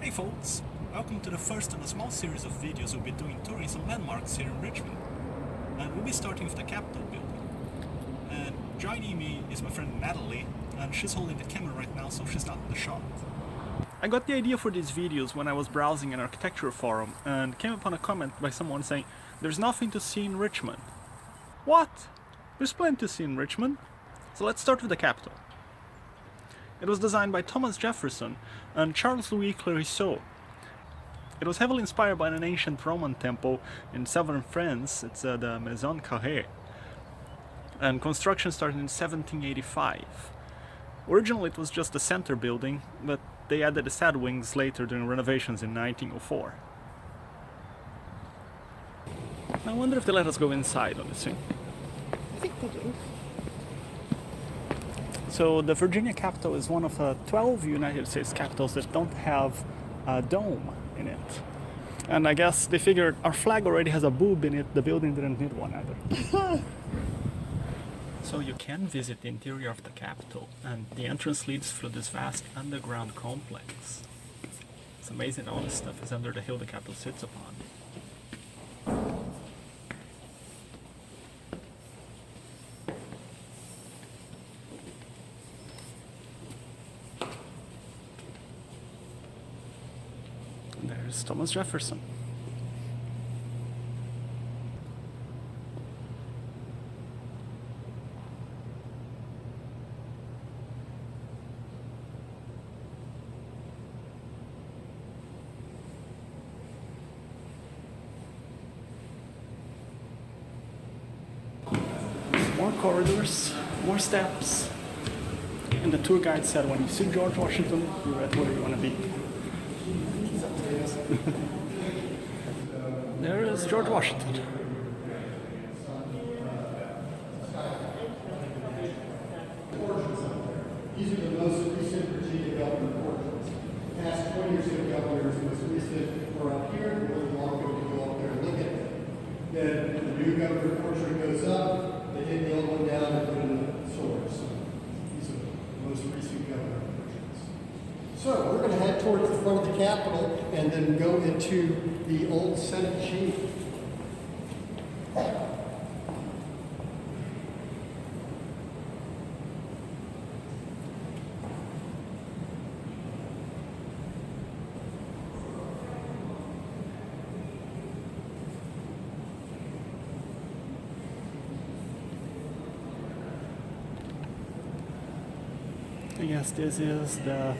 Hey folks, welcome to the first in a small series of videos we'll be doing touring some landmarks here in Richmond. And we'll be starting with the Capitol building. And joining me is my friend Natalie, and she's holding the camera right now so she's not in the shot. I got the idea for these videos when I was browsing an architecture forum and came upon a comment by someone saying, "There's nothing to see in Richmond." What? There's plenty to see in Richmond. So let's start with the Capitol. It was designed by Thomas Jefferson and Charles Louis Clerisot. It was heavily inspired by an ancient Roman temple in southern France. It's the Maison Carrée. And construction started in 1785. Originally it was just a center building, but they added the side wings later during renovations in 1904. I wonder if they let us go inside on this thing. I think they do. So the Virginia Capitol is one of 12 United States capitals that don't have a dome in it. And I guess they figured our flag already has a boob in it, the building didn't need one either. So you can visit the interior of the Capitol, and the entrance leads through this vast underground complex. It's amazing all this stuff is under the hill the Capitol sits upon. There's Thomas Jefferson. More corridors, more steps. And the tour guide said when you see George Washington, you're right where you want to be. There is George Washington. These are the most recent Virginia governor portraits. Past 20 or so governors, most recent were up here, we're long ago to go up there and look at them. Then the new governor portrait goes up, they take the old one down and put it in the source. These are the most recent governor portraits. So we're going to head towards the front of the Capitol and then go into the old Senate chamber. I guess this is the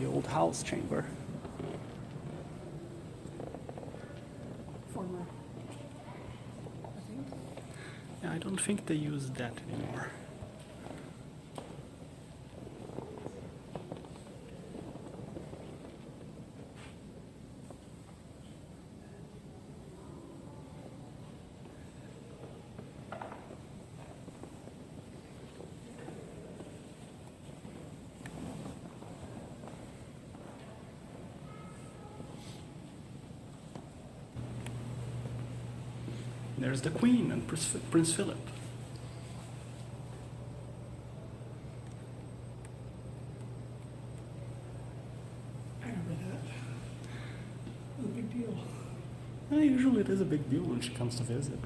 old House chamber. Former. I think. Yeah, I don't think they use that anymore. There's the Queen and Prince Philip. I remember that. It was a big deal. Well, usually it is a big deal when she comes to visit.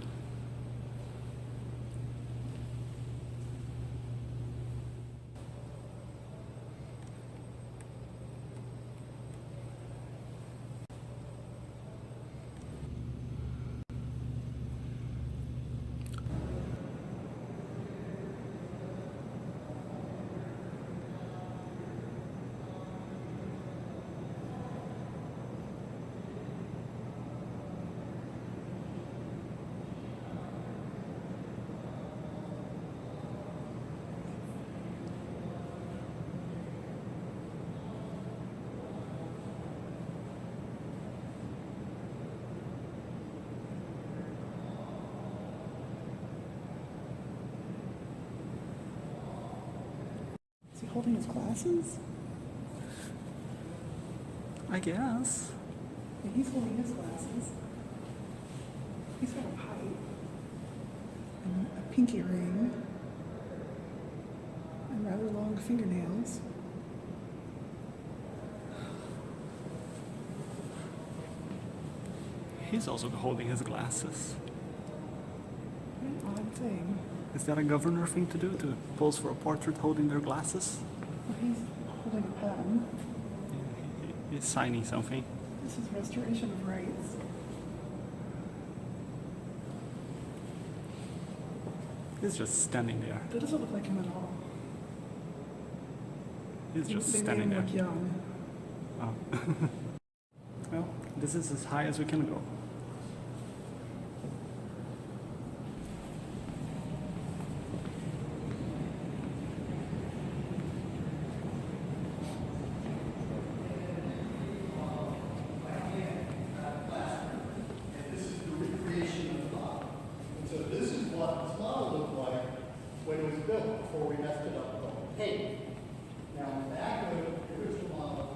Is he holding his glasses? I guess. Yeah, he's holding his glasses. He's got a pipe and a pinky ring. And rather long fingernails. He's also holding his glasses. What an odd thing. Is that a governor thing to do, to pose for a portrait holding their glasses? Well, he's holding a pen. He's signing something. This is restoration of rights. He's just standing there. That doesn't look like him at all. He's just They made standing him there. look young. Oh. Well, this is as high as we can go. So this is what this model looked like when it was built before we messed it up with all the paint. Now, in the back of the original model,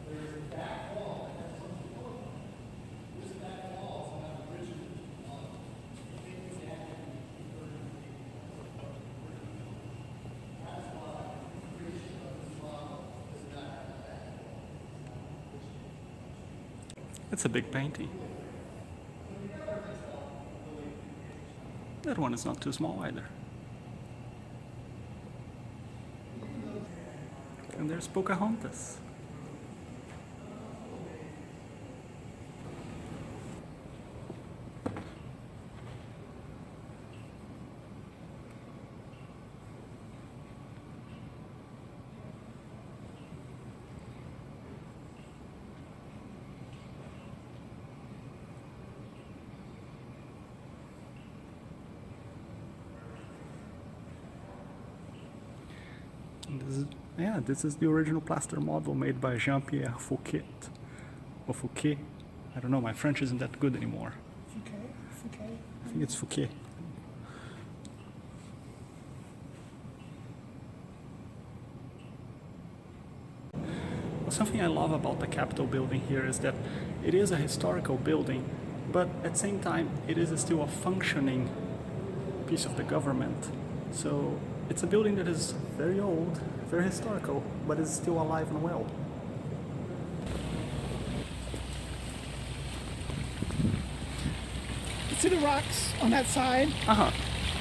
there's a back wall that has something going on. This back wall is not the original model. I think it's actually converted to the original. That's why the creation of this model is not have that wall. It's a big painting. That one is not too small either. And there's Pocahontas. This is the original plaster model made by Jean-Pierre Fouquet. Or Fouquet. I don't know, my French isn't that good anymore. Fouquet. I think it's Fouquet. Well, something I love about the Capitol building here is that it is a historical building, but at the same time it is still a functioning piece of the government. So it's a building that is very old, very historical, but is still alive and well. You see the rocks on that side? Uh-huh.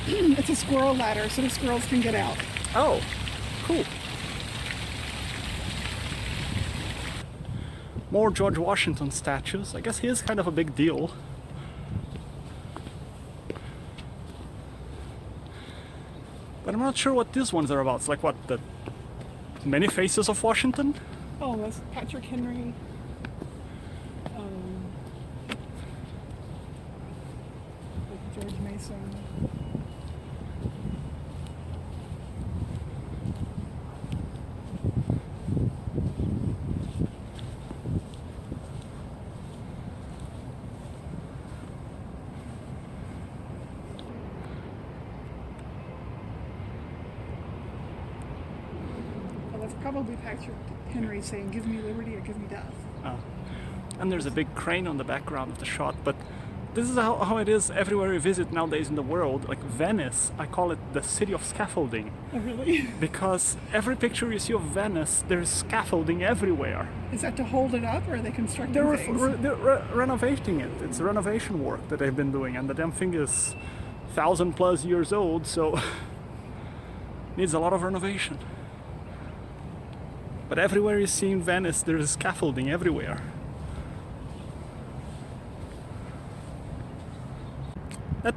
It's a squirrel ladder, so the squirrels can get out. Oh, cool. More George Washington statues. I guess he is kind of a big deal. But I'm not sure what these ones are about. It's like what, the many faces of Washington? Oh, that's Patrick Henry. Like George Mason. That's probably Patrick Henry saying, "Give me liberty or give me death." And there's a big crane on the background of the shot, but this is how it is everywhere we visit nowadays in the world. Like Venice, I call it the city of scaffolding. Oh, really? Because every picture you see of Venice, there's scaffolding everywhere. Is that to hold it up, or are they constructing They're, things? renovating it. It's renovation work that they've been doing, and the damn thing is 1,000+ years old, so needs a lot of renovation. But everywhere you see in Venice, there's scaffolding everywhere.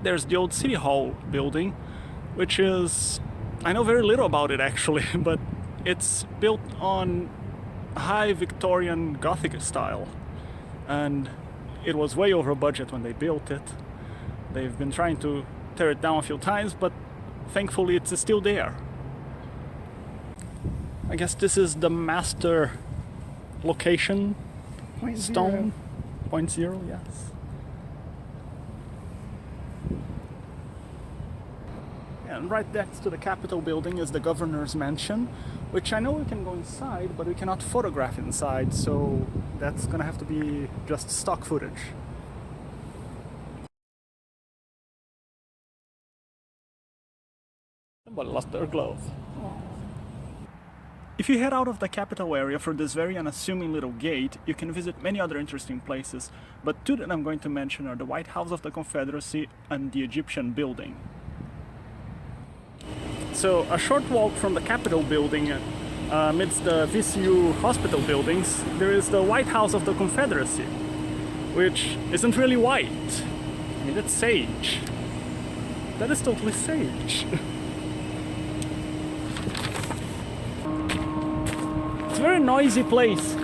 There's the old City Hall building, which is, I know very little about it actually, but it's built on high Victorian Gothic style. And it was way over budget when they built it. They've been trying to tear it down a few times, but thankfully it's still there. I guess this is the master location Point stone. zero. Point zero, yes. And right next to the Capitol building is the governor's mansion, which I know we can go inside, but we cannot photograph inside, so that's gonna have to be just stock footage. Somebody lost their glove. Oh. If you head out of the capital area through this very unassuming little gate, you can visit many other interesting places, but two that I'm going to mention are the White House of the Confederacy and the Egyptian Building. So, a short walk from the Capitol building, amidst the VCU Hospital buildings, there is the White House of the Confederacy, which isn't really white. I mean, that's sage. That is totally sage. It's a very noisy place.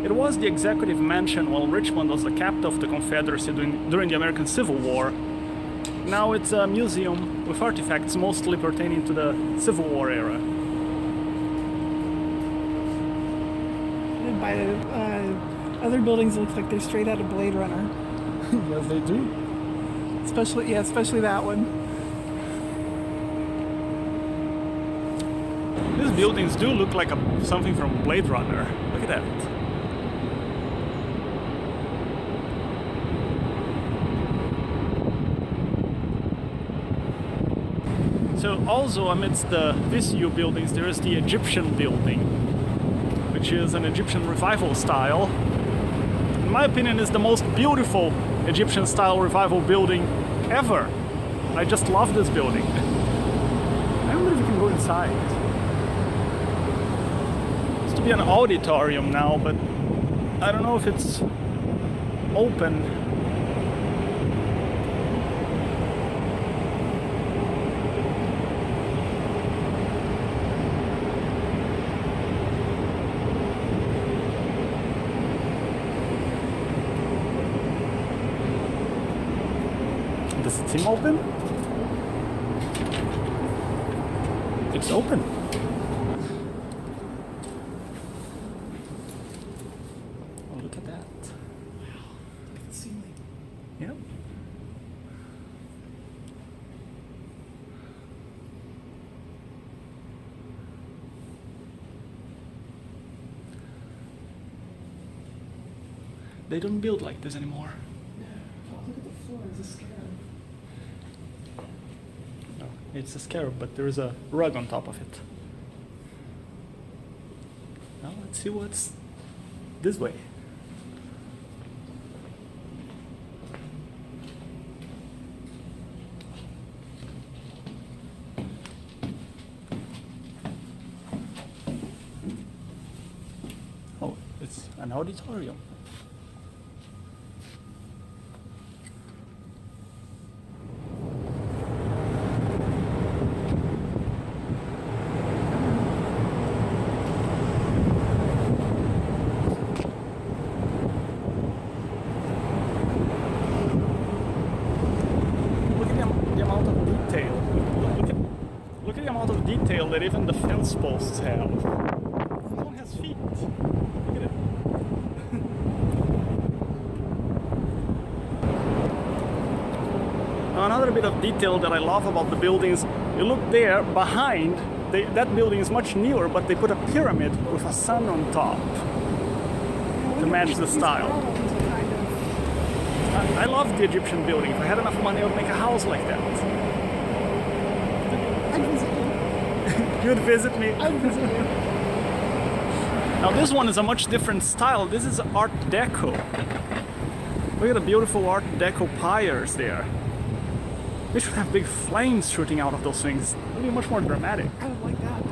It was the executive mansion while Richmond was the capital of the Confederacy during the American Civil War. Now it's a museum with artifacts mostly pertaining to the Civil War era. And by other buildings, it looks like they're straight out of Blade Runner. Yes, they do. Especially that one. These buildings do look like something from Blade Runner. Look at that. So also amidst the VCU buildings there is the Egyptian Building, which is an Egyptian revival style. In my opinion, is the most beautiful Egyptian style revival building ever. I just love this building. I wonder if we can go inside. It used to be an auditorium now, but I don't know if it's open. Does it seem open? It's open. Oh, look at that. Wow. Look at the ceiling. Yep. They don't build like this anymore. Oh, look at the floor. It's a scarab. No, it's a scarab, but there is a rug on top of it. Now let's see what's this way. Oh, it's an auditorium. Look at the amount of detail that even the fence posts have. This one has feet. Look at it. Now, another bit of detail that I love about the buildings, you look there behind, that building is much newer, but they put a pyramid with a sun on top to match the style. I love the Egyptian building. If I had enough money, I would make a house like that. I'd visit you. You'd visit me? I'd visit you. Now this one is a much different style. This is Art Deco. Look at the beautiful Art Deco piers there. They should have big flames shooting out of those things. It would be much more dramatic. I would like that.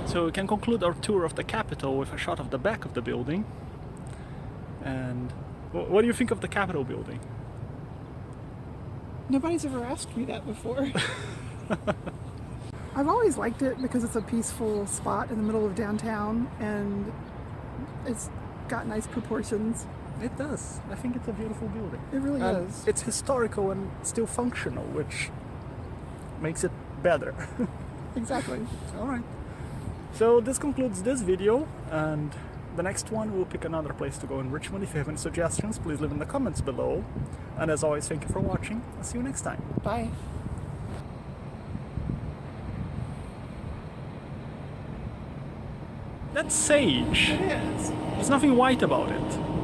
So we can conclude our tour of the Capitol with a shot of the back of the building. And what do you think of the Capitol building? Nobody's ever asked me that before. I've always liked it because it's a peaceful spot in the middle of downtown and it's got nice proportions. It does. I think it's a beautiful building. It really And is. it's historical and still functional, which makes it better. Exactly. All right. So this concludes this video, and the next one we'll pick another place to go in Richmond. If you have any suggestions, please leave in the comments below. And as always, thank you for watching. I'll see you next time. Bye. That's sage. It is. There's nothing white about it.